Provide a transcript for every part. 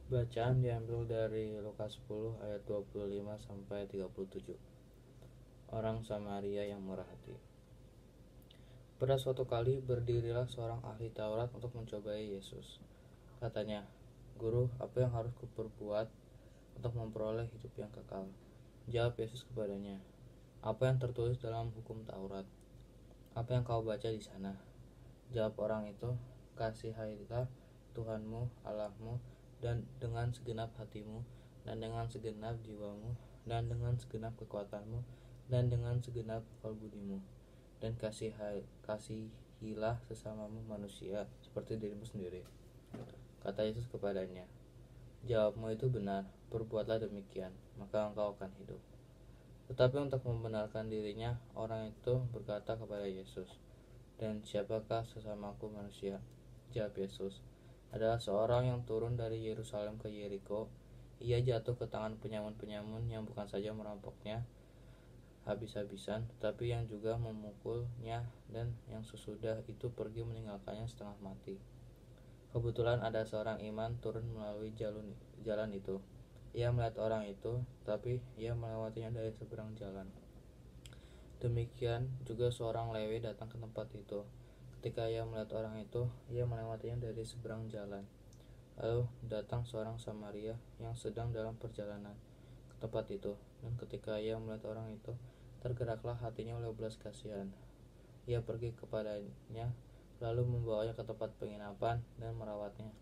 Bacaan diambil dari Lukas 10 ayat 25 sampai 37. Orang Samaria yang murah hati. Pada suatu kali berdirilah seorang ahli Taurat untuk mencobai Yesus. Katanya, "Guru, apa yang harus kuperbuat untuk memperoleh hidup yang kekal?" Jawab Yesus kepadanya, "Apa yang tertulis dalam hukum Taurat? Apa yang kau baca di sana?" Jawab orang itu, "Kasihilah Tuhanmu Allahmu dan dengan segenap hatimu, dan dengan segenap jiwamu, dan dengan segenap kekuatanmu, dan dengan segenap akal budimu, dan kasihilah sesamamu manusia seperti dirimu sendiri." Kata Yesus kepadanya, "Jawabmu itu benar, perbuatlah demikian, maka engkau akan hidup." Tetapi untuk membenarkan dirinya, orang itu berkata kepada Yesus, "Dan siapakah sesamaku manusia?" Jawab Yesus, "Adalah seorang yang turun dari Yerusalem ke Yeriko. Ia jatuh ke tangan penyamun-penyamun yang bukan saja merampoknya habis-habisan, tetapi yang juga memukulnya, dan yang sesudah itu pergi meninggalkannya setengah mati. Kebetulan ada seorang iman turun melalui jalan itu. Ia melihat orang itu, tapi ia melewatinya dari seberang jalan. Demikian juga seorang Lewi datang ke tempat itu. Ketika ia melihat orang itu, ia melewatinya dari seberang jalan. Lalu datang seorang Samaria yang sedang dalam perjalanan ke tempat itu, dan ketika ia melihat orang itu, tergeraklah hatinya oleh belas kasihan. Ia pergi kepadanya, lalu membawanya ke tempat penginapan dan merawatnya.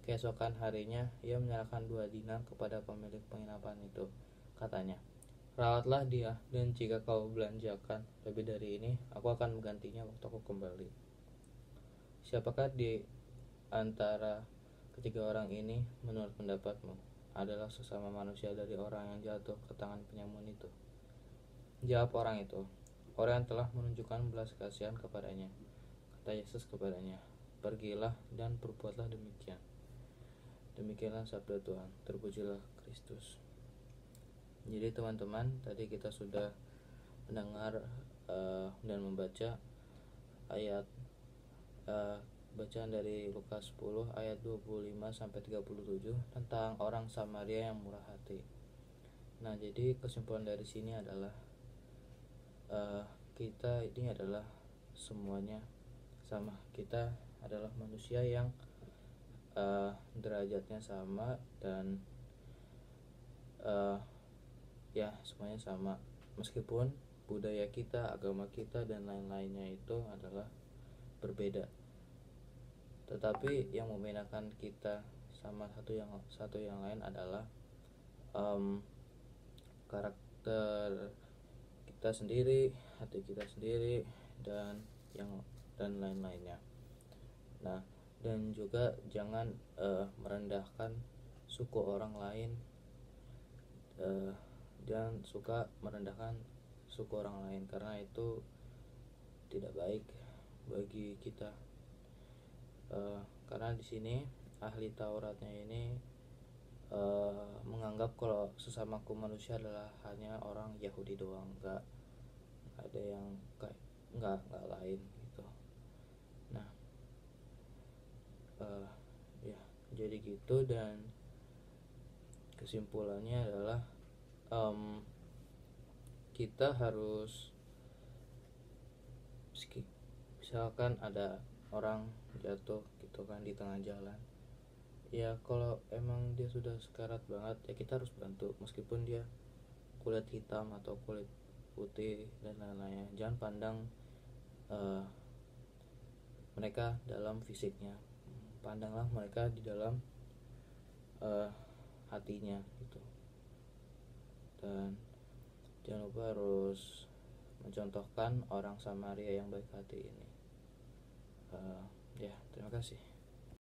Keesokan harinya, ia menyerahkan 2 dinar kepada pemilik penginapan itu. Katanya, "Rawatlah dia, dan jika kau belanjakan lebih dari ini, aku akan menggantinya waktu aku kembali." Siapakah di antara ketiga orang ini menurut pendapatmu adalah sesama manusia dari orang yang jatuh ke tangan penyamun itu? Jawab orang itu, "Orang yang telah menunjukkan belas kasihan kepadanya." Kata Yesus kepadanya, "Pergilah dan perbuatlah demikian." Demikianlah sabda Tuhan. Terpujilah Kristus. Jadi teman-teman, tadi kita sudah mendengar dan membaca ayat bacaan dari Lukas 10 ayat 25 sampai 37 tentang orang Samaria yang murah hati. Nah, jadi kesimpulan dari sini adalah kita ini adalah semuanya sama. Kita adalah manusia yang derajatnya sama, dan ya semuanya sama, meskipun budaya kita, agama kita, dan lain-lainnya itu adalah berbeda. Tetapi yang membedakan kita sama satu yang lain adalah karakter kita sendiri, hati kita sendiri, dan lain-lainnya. Nah, dan juga jangan merendahkan suku orang lain, dan suka merendahkan suku orang lain, karena itu tidak baik bagi kita. Karena di sini ahli Tauratnya ini menganggap kalau sesamaku manusia adalah hanya orang Yahudi doang, nggak ada yang nggak lain gitu. Nah, ya jadi gitu, dan kesimpulannya adalah kita harus, misalkan ada orang jatuh gitu kan di tengah jalan, ya kalau emang dia sudah sekarat banget, ya kita harus bantu, meskipun dia kulit hitam atau kulit putih dan lain-lainnya. Jangan pandang mereka dalam fisiknya, pandanglah mereka di dalam hatinya gitu. Dan jangan lupa harus mencontohkan orang Samaria yang baik hati ini. Ya, terima kasih.